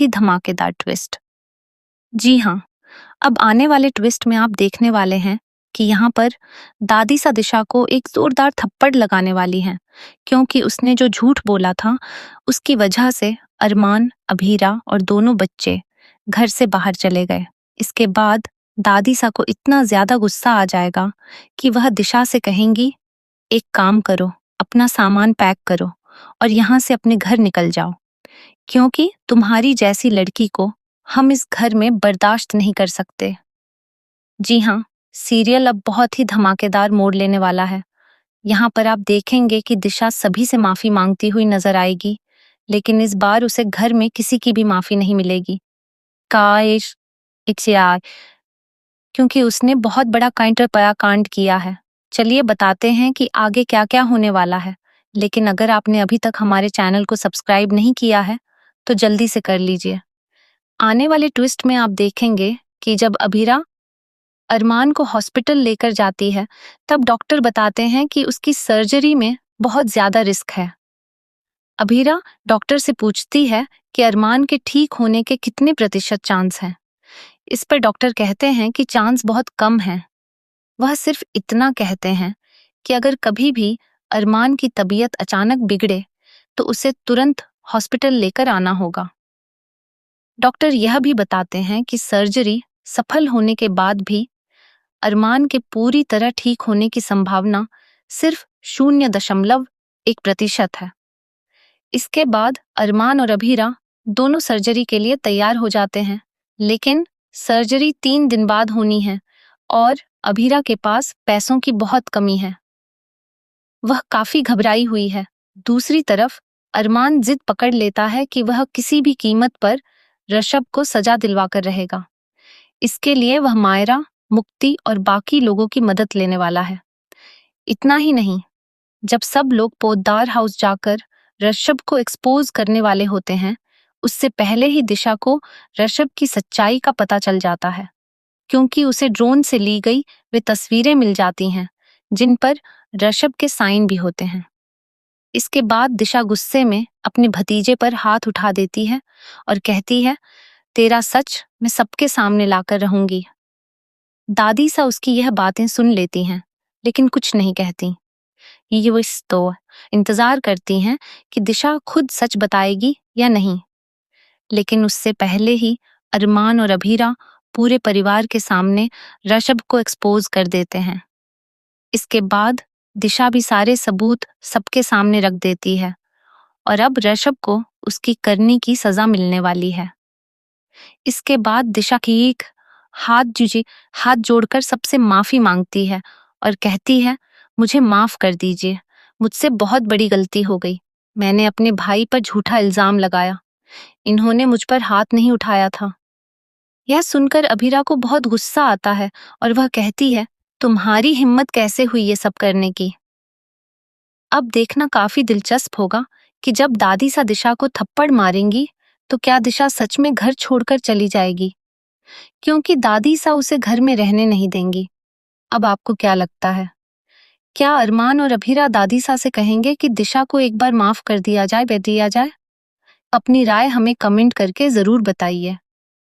ही धमाकेदार ट्विस्ट। जी हाँ, अब आने वाले ट्विस्ट में आप देखने वाले हैं कि यहाँ पर दादी सा दिशा को एक जोरदार थप्पड़ लगाने वाली हैं, क्योंकि उसने जो झूठ बोला था उसकी वजह से अरमान, अभीरा और दोनों बच्चे घर से बाहर चले गए। इसके बाद दादी सा को इतना ज्यादा गुस्सा आ जाएगा कि वह दिशा से कहेंगी, एक काम करो, अपना सामान पैक करो और यहाँ से अपने घर निकल जाओ, क्योंकि तुम्हारी जैसी लड़की को हम इस घर में बर्दाश्त नहीं कर सकते। जी हाँ, सीरियल अब बहुत ही धमाकेदार मोड़ लेने वाला है। यहाँ पर आप देखेंगे कि दिशा सभी से माफी मांगती हुई नजर आएगी, लेकिन इस बार उसे घर में किसी की भी माफी नहीं मिलेगी। काश यार, क्योंकि उसने बहुत बड़ा कांड किया है। चलिए बताते हैं कि आगे क्या क्या होने वाला है। लेकिन अगर आपने अभी तक हमारे चैनल को सब्सक्राइब नहीं किया है तो जल्दी से कर लीजिए। आने वाले ट्विस्ट में आप देखेंगे कि जब अभीरा अरमान को हॉस्पिटल लेकर जाती है, तब डॉक्टर बताते हैं कि उसकी सर्जरी में बहुत ज्यादा रिस्क है। अभीरा डॉक्टर से पूछती है कि अरमान के ठीक होने के कितने प्रतिशत चांस हैं। इस पर डॉक्टर कहते हैं कि चांस बहुत कम है। वह सिर्फ इतना कहते हैं कि अगर कभी भी अरमान की तबीयत अचानक बिगड़े तो उसे तुरंत हॉस्पिटल लेकर आना होगा। डॉक्टर यह भी बताते हैं कि सर्जरी सफल होने के बाद भी अरमान के पूरी तरह ठीक होने की संभावना सिर्फ 0.1% है। इसके बाद अरमान और अभीरा दोनों सर्जरी के लिए तैयार हो जाते हैं, लेकिन सर्जरी 3 दिन बाद होनी है और अभीरा के पास पैसों की बहुत कमी है। वह काफी घबराई हुई है। दूसरी तरफ अरमान जिद पकड़ लेता है कि वह किसी भी कीमत पर ऋषभ को सजा दिलवाकर रहेगा। इसके लिए वह मायरा, मुक्ति और बाकी लोगों की मदद लेने वाला है। इतना ही नहीं, जब सब लोग पोद्दार हाउस जाकर ऋषभ को एक्सपोज करने वाले होते हैं, उससे पहले ही दिशा को ऋषभ की सच्चाई का पता चल जाता है, क्योंकि उसे ड्रोन से ली गई वे तस्वीरें मिल जाती हैं जिन पर ऋषभ के साइन भी होते हैं। इसके बाद दिशा गुस्से में अपने भतीजे पर हाथ उठा देती है और कहती है, तेरा सच मैं सबके सामने लाकर रहूंगी। दादी सा उसकी यह बातें सुन लेती हैं, लेकिन कुछ नहीं कहती। ये वो तो इंतजार करती हैं कि दिशा खुद सच बताएगी या नहीं। लेकिन उससे पहले ही अरमान और अभीरा पूरे परिवार के सामने ऋषभ को एक्सपोज कर देते हैं। इसके बाद दिशा भी सारे सबूत सबके सामने रख देती है और अब ऋषभ को उसकी करनी की सजा मिलने वाली है। इसके बाद दिशा की एक हाथ जोड़कर सबसे माफी मांगती है और कहती है, मुझे माफ कर दीजिए, मुझसे बहुत बड़ी गलती हो गई। मैंने अपने भाई पर झूठा इल्जाम लगाया, इन्होंने मुझ पर हाथ नहीं उठाया था। यह सुनकर अभीरा को बहुत गुस्सा आता है और वह कहती है, तुम्हारी हिम्मत कैसे हुई ये सब करने की। अब देखना काफी दिलचस्प होगा कि जब दादी सा दिशा को थप्पड़ मारेंगी तो क्या दिशा सच में घर छोड़कर चली जाएगी, क्योंकि दादी सा उसे घर में रहने नहीं देंगी। अब आपको क्या लगता है, क्या अरमान और अभीरा दादी सा से कहेंगे कि दिशा को एक बार माफ कर दिया जाए? अपनी राय हमें कमेंट करके जरूर बताइए।